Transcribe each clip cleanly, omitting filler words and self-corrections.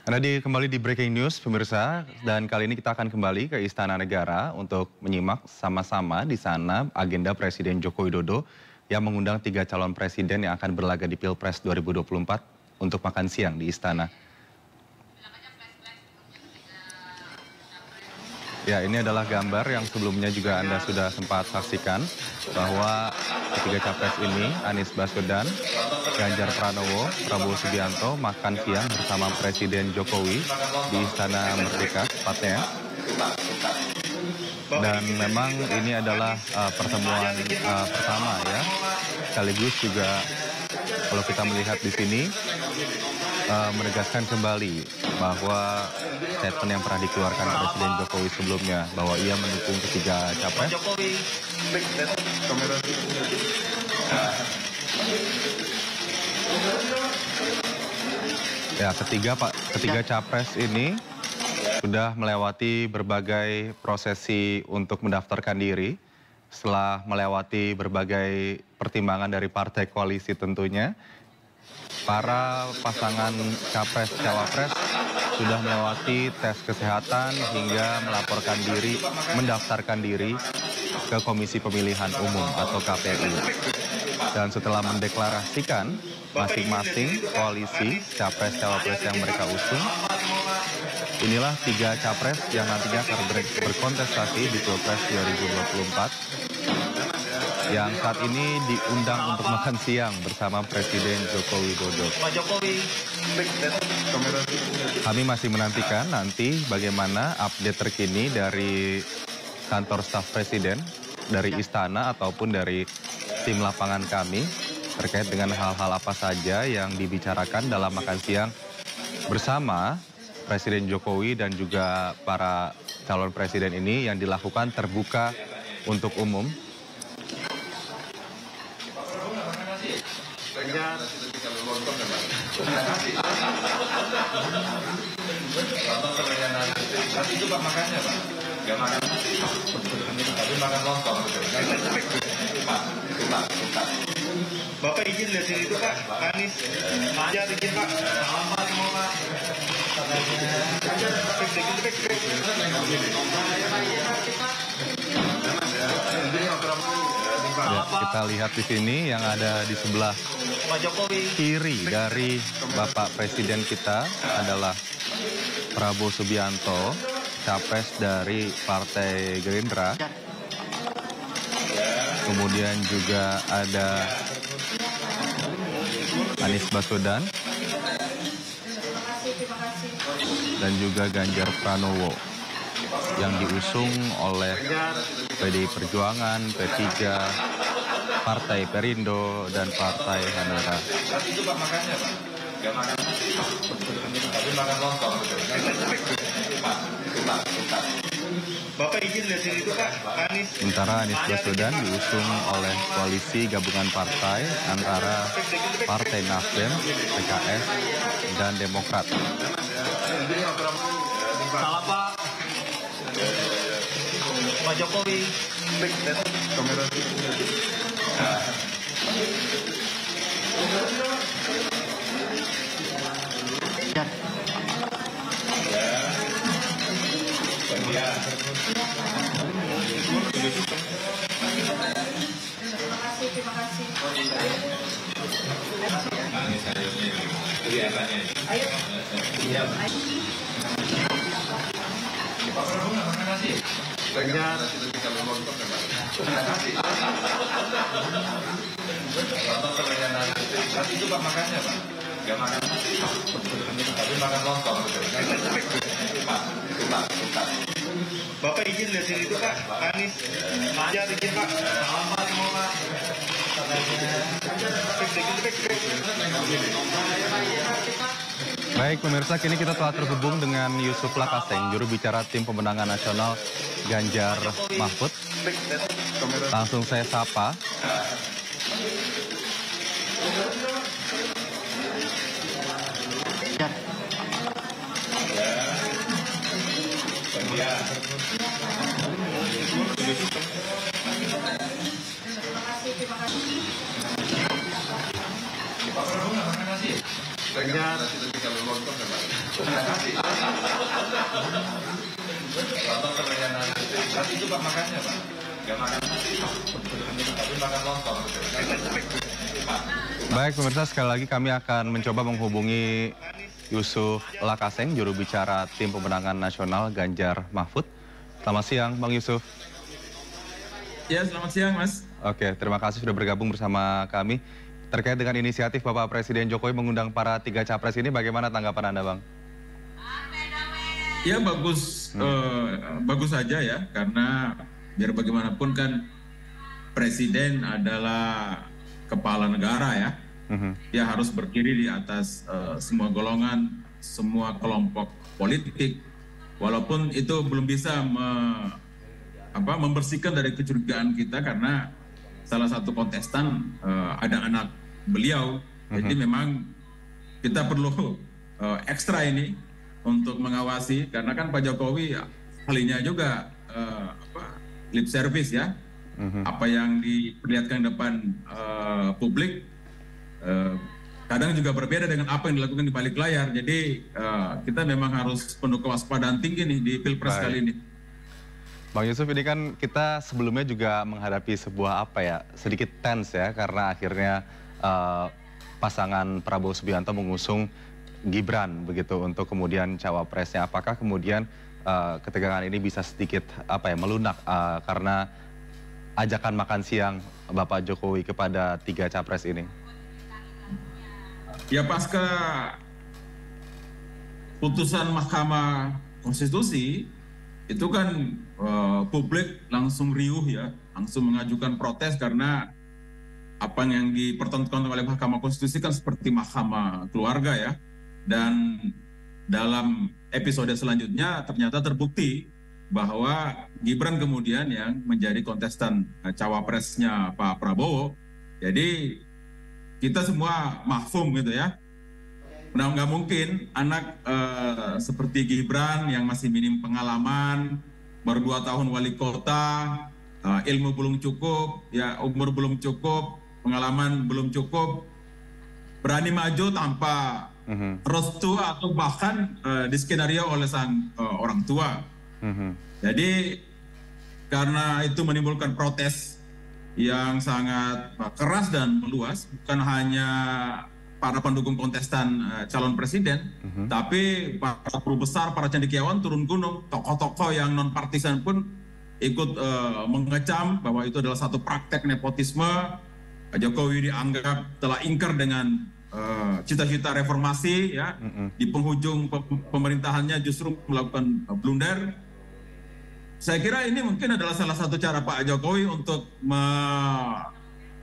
Kembali di Breaking News, pemirsa, dan kali ini kita akan kembali ke Istana Negara untuk menyimak sama-sama di sana agenda Presiden Joko Widodo yang mengundang 3 calon presiden yang akan berlaga di Pilpres 2024 untuk makan siang di Istana. Ya, ini adalah gambar yang sebelumnya juga Anda sudah sempat saksikan bahwa ketiga capres ini, Anies Baswedan, Ganjar Pranowo, Prabowo Subianto makan siang bersama Presiden Jokowi di Istana Merdeka tepatnya. Dan memang ini adalah pertemuan pertama ya, sekaligus juga kalau kita melihat di sini menegaskan kembali bahwa statement yang pernah dikeluarkan Presiden Jokowi sebelumnya bahwa ia mendukung ketiga capres. Ya, ketiga capres ini sudah melewati berbagai prosesi untuk mendaftarkan diri setelah melewati berbagai pertimbangan dari partai koalisi tentunya. Para pasangan capres-cawapres sudah melewati tes kesehatan hingga mendaftarkan diri ke Komisi Pemilihan Umum atau KPU. Dan setelah mendeklarasikan masing-masing koalisi capres-cawapres yang mereka usung, inilah 3 capres yang nantinya akan berkontestasi di Pilpres 2024. Yang saat ini diundang untuk makan siang bersama Presiden Joko Widodo. Kami masih menantikan nanti bagaimana update terkini dari kantor staf Presiden, dari istana ataupun dari tim lapangan kami terkait dengan hal-hal apa saja yang dibicarakan dalam makan siang bersama Presiden Jokowi dan juga para calon presiden ini yang dilakukan terbuka untuk umum. Nanti itu Pak makannya Pak, nggak makan nasi, tapi makan lontong. Pak. Bapak izin lihat sini itu Pak, Anies, Ganjar izin Pak. Selamat semua Pak. Ya, kita lihat di sini yang ada di sebelah kiri dari Bapak Presiden kita adalah Prabowo Subianto, capres dari Partai Gerindra. Kemudian juga ada Anies Baswedan dan juga Ganjar Pranowo yang diusung oleh PDI Perjuangan, P3, Partai Perindo, dan Partai Hanura. Itu Pak makannya Pak, nggak makan nasi, tapi makan lontong. Pak. Bapak izin lihat sini itu Pak, Anies. Sementara Anies Baswedan diusung oleh koalisi gabungan partai antara Partai Nasdem, PKS, dan Demokrat. Salah Pak. Pak Jokowi. Terima kasih. Ganjar. Nanti itu Pak makannya Pak, nggak makan nasi, tapi makan lontong. Pak. Bapak izin lihat sini itu Pak, Anies, Ganjar izin Pak. Selamat semua Pak. Baik pemirsa, kini kita telah terhubung dengan Yusuf Lakaseng, juru bicara tim pemenangan nasional Ganjar Mahfud. Langsung saya sapa. Ganjar. Nanti itu Pak makannya Pak. Gak makan nasi Pak. Tapi makan lontong. Baik pemirsa, sekali lagi kami akan mencoba menghubungi Yusuf Lakaseng, juru bicara Tim Pemenangan Nasional Ganjar Mahfud. Selamat siang Bang Yusuf. Ya, selamat siang Mas. Oke, terima kasih sudah bergabung bersama kami. Terkait dengan inisiatif Bapak Presiden Jokowi mengundang para 3 capres ini, bagaimana tanggapan Anda Bang? Ya bagus, bagus saja ya, karena biar bagaimanapun kan Presiden adalah kepala negara ya. Dia harus berdiri di atas semua golongan, semua kelompok politik. Walaupun itu belum bisa membersihkan dari kecurigaan kita karena salah satu kontestan ada anak beliau. Jadi memang kita perlu ekstra ini untuk mengawasi, karena kan Pak Jokowi ahlinya juga lip service ya. Apa yang diperlihatkan depan publik kadang juga berbeda dengan apa yang dilakukan di balik layar. Jadi kita memang harus penuh kewaspadaan tinggi nih di Pilpres kali ini. Bang Yusuf, ini kan kita sebelumnya juga menghadapi sebuah sedikit tense ya, karena akhirnya pasangan Prabowo Subianto mengusung Gibran begitu untuk kemudian cawapresnya. Apakah kemudian ketegangan ini bisa sedikit melunak karena ajakan makan siang Bapak Jokowi kepada 3 capres ini? Ya pasca putusan Mahkamah Konstitusi itu kan publik langsung riuh ya, langsung mengajukan protes karena apa yang dipertontonkan oleh Mahkamah Konstitusi kan seperti mahkamah keluarga ya. Dan dalam episode selanjutnya ternyata terbukti bahwa Gibran kemudian yang menjadi kontestan cawapresnya Pak Prabowo. Jadi kita semua mahfum gitu ya. Nah, nggak mungkin anak seperti Gibran yang masih minim pengalaman, baru 2 tahun wali kota, ilmu belum cukup, ya umur belum cukup, pengalaman belum cukup, berani maju tanpa restu atau bahkan diskenario oleh sang orang tua. Jadi karena itu menimbulkan protes yang sangat keras dan meluas, bukan hanya para pendukung kontestan calon presiden, tapi para guru besar, para cendekiawan turun gunung, tokoh-tokoh yang non partisan pun ikut mengecam bahwa itu adalah satu praktek nepotisme. Pak Jokowi dianggap telah ingkar dengan cita-cita reformasi ya, di penghujung pemerintahannya justru melakukan blunder. Saya kira ini mungkin adalah salah satu cara Pak Jokowi untuk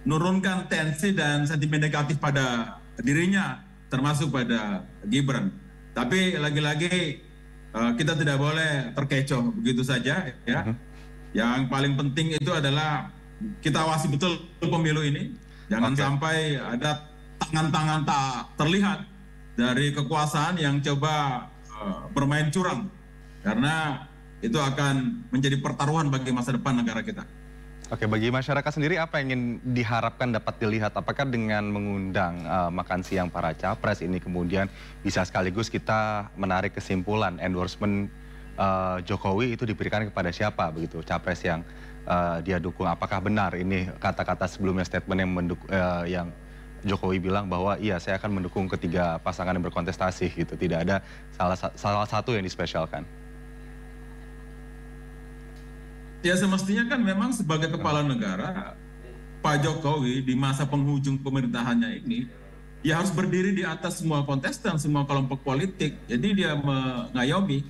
menurunkan tensi dan sentimen negatif pada dirinya, termasuk pada Gibran. Tapi lagi-lagi kita tidak boleh terkecoh begitu saja ya. Yang paling penting itu adalah kita awasi betul pemilu ini. Jangan sampai ada tangan-tangan tak terlihat dari kekuasaan yang coba bermain curang, karena itu akan menjadi pertaruhan bagi masa depan negara kita. Oke, bagi masyarakat sendiri apa yang ingin diharapkan dapat dilihat? Apakah dengan mengundang makan siang para capres ini kemudian bisa sekaligus kita menarik kesimpulan endorsement Jokowi itu diberikan kepada siapa begitu capres yang dia dukung? Apakah benar ini kata-kata sebelumnya statement yang Jokowi bilang bahwa iya saya akan mendukung ketiga pasangan yang berkontestasi gitu, tidak ada salah satu yang dispesialkan? Ya semestinya kan memang sebagai kepala negara, Pak Jokowi di masa penghujung pemerintahannya ini ya harus berdiri di atas semua kontestan, semua kelompok politik. Jadi dia mengayomi.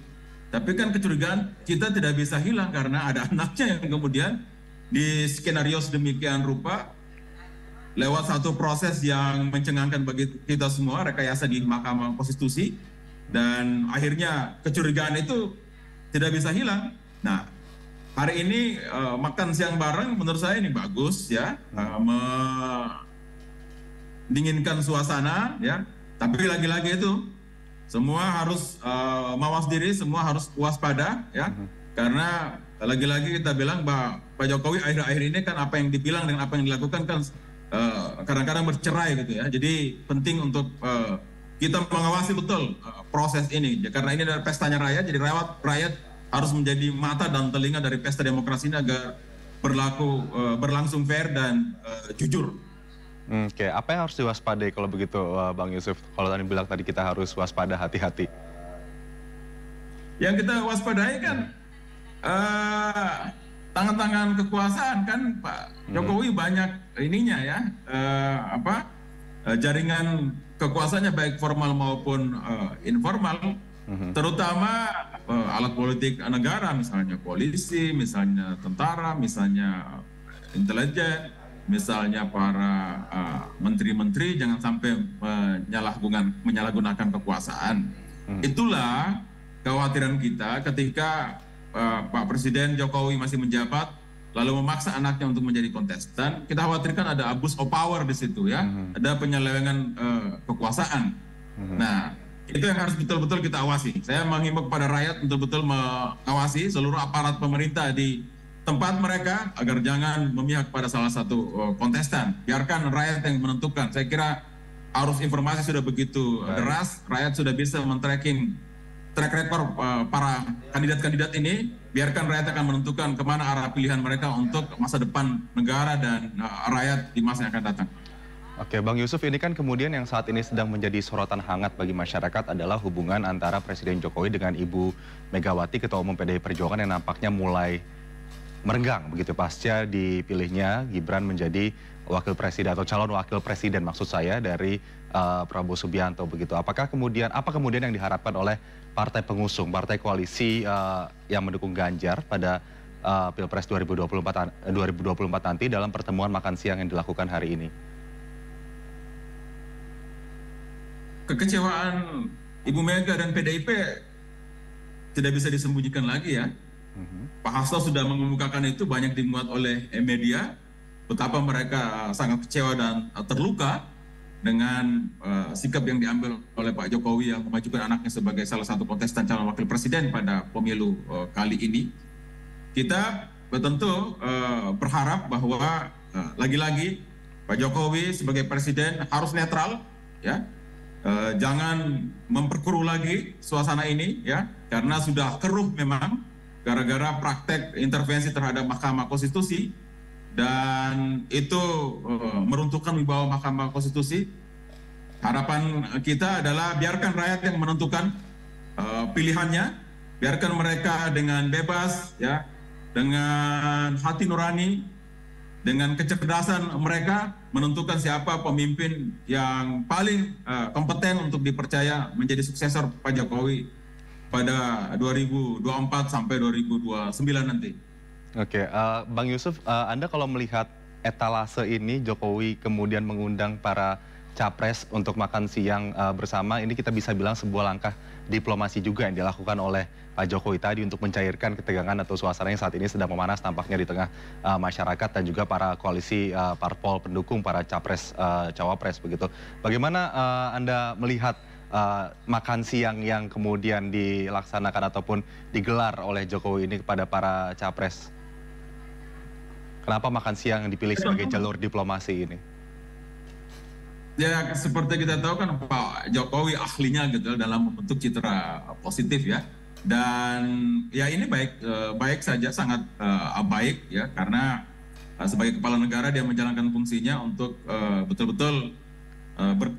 Tapi kan kecurigaan kita tidak bisa hilang karena ada anaknya yang kemudian di skenario sedemikian rupa lewat satu proses yang mencengangkan bagi kita semua, rekayasa di Mahkamah Konstitusi, dan akhirnya kecurigaan itu tidak bisa hilang. Nah, hari ini makan siang bareng menurut saya ini bagus ya, mendinginkan suasana ya. Tapi lagi-lagi itu semua harus mawas diri, semua harus waspada ya. Karena lagi-lagi kita bilang bahwa Pak Jokowi akhir-akhir ini kan apa yang dibilang dengan apa yang dilakukan kan kadang-kadang bercerai gitu ya. Jadi penting untuk kita mengawasi betul proses ini. Karena ini adalah pestanya rakyat, jadi rakyat harus menjadi mata dan telinga dari pesta demokrasi ini agar berlangsung fair dan jujur. Oke, apa yang harus diwaspadai kalau begitu, Bang Yusuf? Kalau tadi bilang tadi kita harus waspada, hati-hati. Yang kita waspadai kan tangan-tangan kekuasaan kan, Pak Jokowi banyak ininya ya, jaringan kekuasaannya baik formal maupun informal, terutama alat politik negara, misalnya polisi, misalnya tentara, misalnya intelijen, misalnya para menteri-menteri, jangan sampai menyalahgunakan kekuasaan. Itulah kekhawatiran kita ketika Pak Presiden Jokowi masih menjabat, lalu memaksa anaknya untuk menjadi kontestan. Kita khawatirkan ada abuse of power di situ ya, ada penyelewengan kekuasaan. Nah, itu yang harus betul-betul kita awasi. Saya menghimbau kepada rakyat betul-betul mengawasi seluruh aparat pemerintah di tempat mereka agar jangan memihak pada salah satu kontestan. Biarkan rakyat yang menentukan. Saya kira arus informasi sudah begitu deras, rakyat sudah bisa men-tracking track record para kandidat-kandidat ini. Biarkan rakyat akan menentukan kemana arah pilihan mereka untuk masa depan negara dan rakyat di masa yang akan datang. Oke, Bang Yusuf, ini kan kemudian yang saat ini sedang menjadi sorotan hangat bagi masyarakat adalah hubungan antara Presiden Jokowi dengan Ibu Megawati, Ketua Umum PDI Perjuangan, yang nampaknya mulai merenggang begitu pasca dipilihnya Gibran menjadi wakil presiden atau calon wakil presiden maksud saya dari Prabowo Subianto begitu. Apa kemudian yang diharapkan oleh partai pengusung, partai koalisi yang mendukung Ganjar pada Pilpres 2024 nanti dalam pertemuan makan siang yang dilakukan hari ini? Kekecewaan Ibu Mega dan PDIP tidak bisa disembunyikan lagi ya. Pak Hasto sudah mengemukakan itu, banyak dimuat oleh media, betapa mereka sangat kecewa dan terluka dengan sikap yang diambil oleh Pak Jokowi yang memajukan anaknya sebagai salah satu kontestan calon wakil presiden pada pemilu kali ini. Kita tentu berharap bahwa lagi-lagi Pak Jokowi sebagai presiden harus netral, ya, jangan memperkeruh lagi suasana ini, ya, karena sudah keruh memang gara-gara praktek intervensi terhadap Mahkamah Konstitusi, dan itu meruntuhkan wibawa Mahkamah Konstitusi. Harapan kita adalah biarkan rakyat yang menentukan pilihannya, biarkan mereka dengan bebas, ya, dengan hati nurani, dengan kecerdasan mereka menentukan siapa pemimpin yang paling kompeten untuk dipercaya menjadi suksesor Pak Jokowi pada 2024 sampai 2029 nanti. Oke, Bang Yusuf, Anda kalau melihat etalase ini, Jokowi kemudian mengundang para capres untuk makan siang bersama, ini kita bisa bilang sebuah langkah diplomasi juga yang dilakukan oleh Pak Jokowi tadi untuk mencairkan ketegangan atau suasana yang saat ini sedang memanas tampaknya di tengah masyarakat dan juga para koalisi parpol pendukung para capres cawapres begitu. Bagaimana Anda melihat makan siang yang kemudian dilaksanakan ataupun digelar oleh Jokowi ini kepada para capres? Kenapa makan siang yang dipilih sebagai jalur diplomasi ini? Ya, seperti kita tahu kan Pak Jokowi ahlinya gitu dalam membentuk citra positif ya. Dan ya ini baik saja, sangat baik ya, karena sebagai kepala negara dia menjalankan fungsinya untuk betul-betul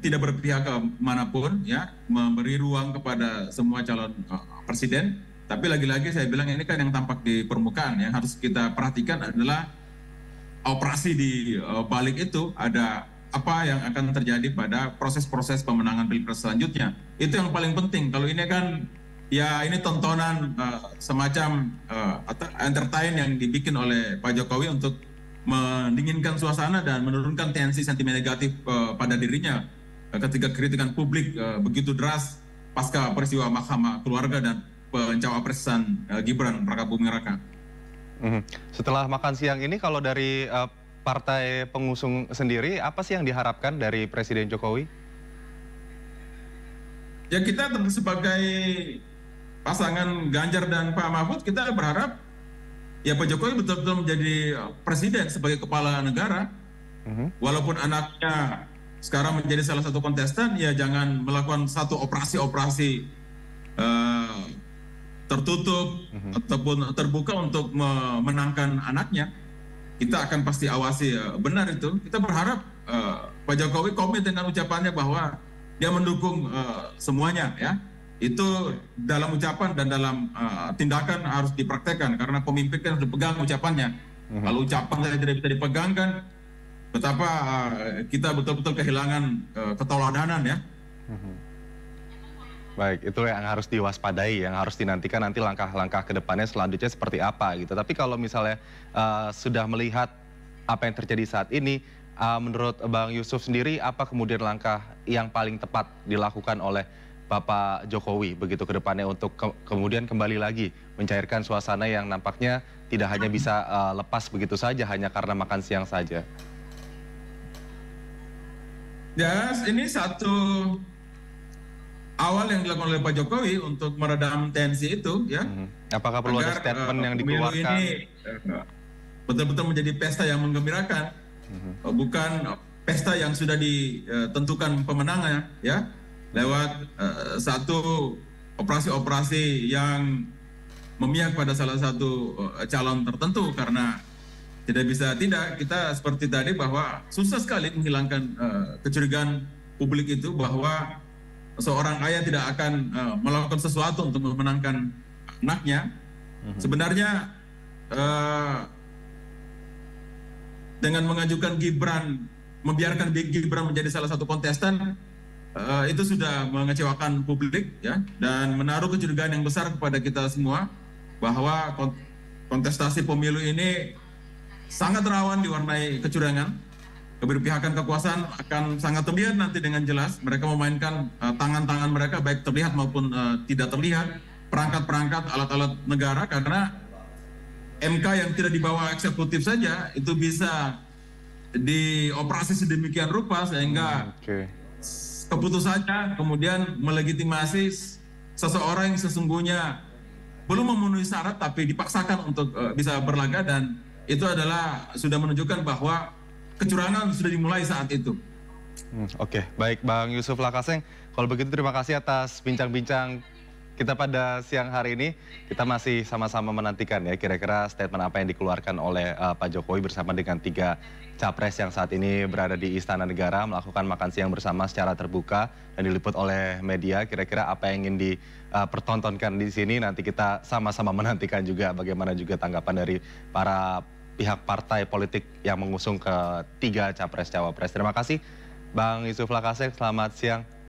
tidak berpihak ke manapun, ya, memberi ruang kepada semua calon presiden. Tapi lagi-lagi saya bilang ini kan yang tampak di permukaan, yang harus kita perhatikan adalah operasi di balik itu, ada apa yang akan terjadi pada proses-proses pemenangan pilpres selanjutnya. Itu yang paling penting. Kalau ini kan ya ini tontonan semacam entertain yang dibikin oleh Pak Jokowi untuk mendinginkan suasana dan menurunkan tensi sentimen negatif pada dirinya ketika kritikan publik begitu deras pasca peristiwa Mahkamah Keluarga dan pencawapresan Gibran Rakabuming Raka. Setelah makan siang ini, kalau dari partai pengusung sendiri, apa sih yang diharapkan dari Presiden Jokowi? Ya, kita sebagai pasangan Ganjar dan Pak Mahfud, kita berharap ya Pak Jokowi betul-betul menjadi presiden sebagai kepala negara. Walaupun anaknya sekarang menjadi salah satu kontestan, ya jangan melakukan satu operasi-operasi tertutup ataupun terbuka untuk memenangkan anaknya. Kita akan pasti awasi benar itu. Kita berharap Pak Jokowi komit dengan ucapannya bahwa dia mendukung semuanya, ya. Itu dalam ucapan dan dalam tindakan harus dipraktekkan, karena pemimpin kan harus dipegang ucapannya. Kalau ucapan saya tidak bisa dipegang, kan betapa kita betul-betul kehilangan keteladanan, ya. Baik, itu yang harus diwaspadai, yang harus dinantikan nanti langkah-langkah ke depannya selanjutnya seperti apa gitu. Tapi kalau misalnya sudah melihat apa yang terjadi saat ini, menurut Bang Yusuf sendiri, apa kemudian langkah yang paling tepat dilakukan oleh Bapak Jokowi begitu ke depannya untuk kemudian kembali lagi mencairkan suasana yang nampaknya tidak hanya bisa lepas begitu saja hanya karena makan siang saja? Ya, ini satu awal yang dilakukan oleh Pak Jokowi untuk meredam tensi itu, ya. Apakah perlu ada statement yang dikeluarkan? Ini betul-betul menjadi pesta yang menggembirakan, bukan pesta yang sudah ditentukan pemenangnya, ya, lewat satu operasi-operasi yang memihak pada salah satu calon tertentu. Karena tidak kita seperti tadi bahwa susah sekali menghilangkan kecurigaan publik itu bahwa seorang ayah tidak akan melakukan sesuatu untuk memenangkan anaknya. Sebenarnya dengan mengajukan Gibran, membiarkan Gibran menjadi salah satu kontestan, itu sudah mengecewakan publik, ya, dan menaruh kecurigaan yang besar kepada kita semua bahwa kontestasi pemilu ini sangat rawan diwarnai kecurangan. Keberpihakan kekuasaan akan sangat terlihat nanti dengan jelas. Mereka memainkan tangan-tangan mereka baik terlihat maupun tidak terlihat, perangkat-perangkat alat-alat negara, karena MK yang tidak dibawa eksekutif saja itu bisa dioperasi sedemikian rupa sehingga keputusannya kemudian melegitimasi seseorang yang sesungguhnya belum memenuhi syarat tapi dipaksakan untuk bisa berlaga, dan itu adalah sudah menunjukkan bahwa kecurangan sudah dimulai saat itu. Oke, baik Bang Yusuf Lakaseng. Kalau begitu terima kasih atas bincang-bincang kita pada siang hari ini. Kita masih sama-sama menantikan ya kira-kira statement apa yang dikeluarkan oleh Pak Jokowi bersama dengan 3 capres yang saat ini berada di Istana Negara melakukan makan siang bersama secara terbuka dan diliput oleh media. Kira-kira apa yang ingin dipertontonkan di sini, nanti kita sama-sama menantikan juga bagaimana juga tanggapan dari para pihak partai politik yang mengusung ke 3 capres-cawapres. Terima kasih Bang Yusuf Lakaseng, selamat siang.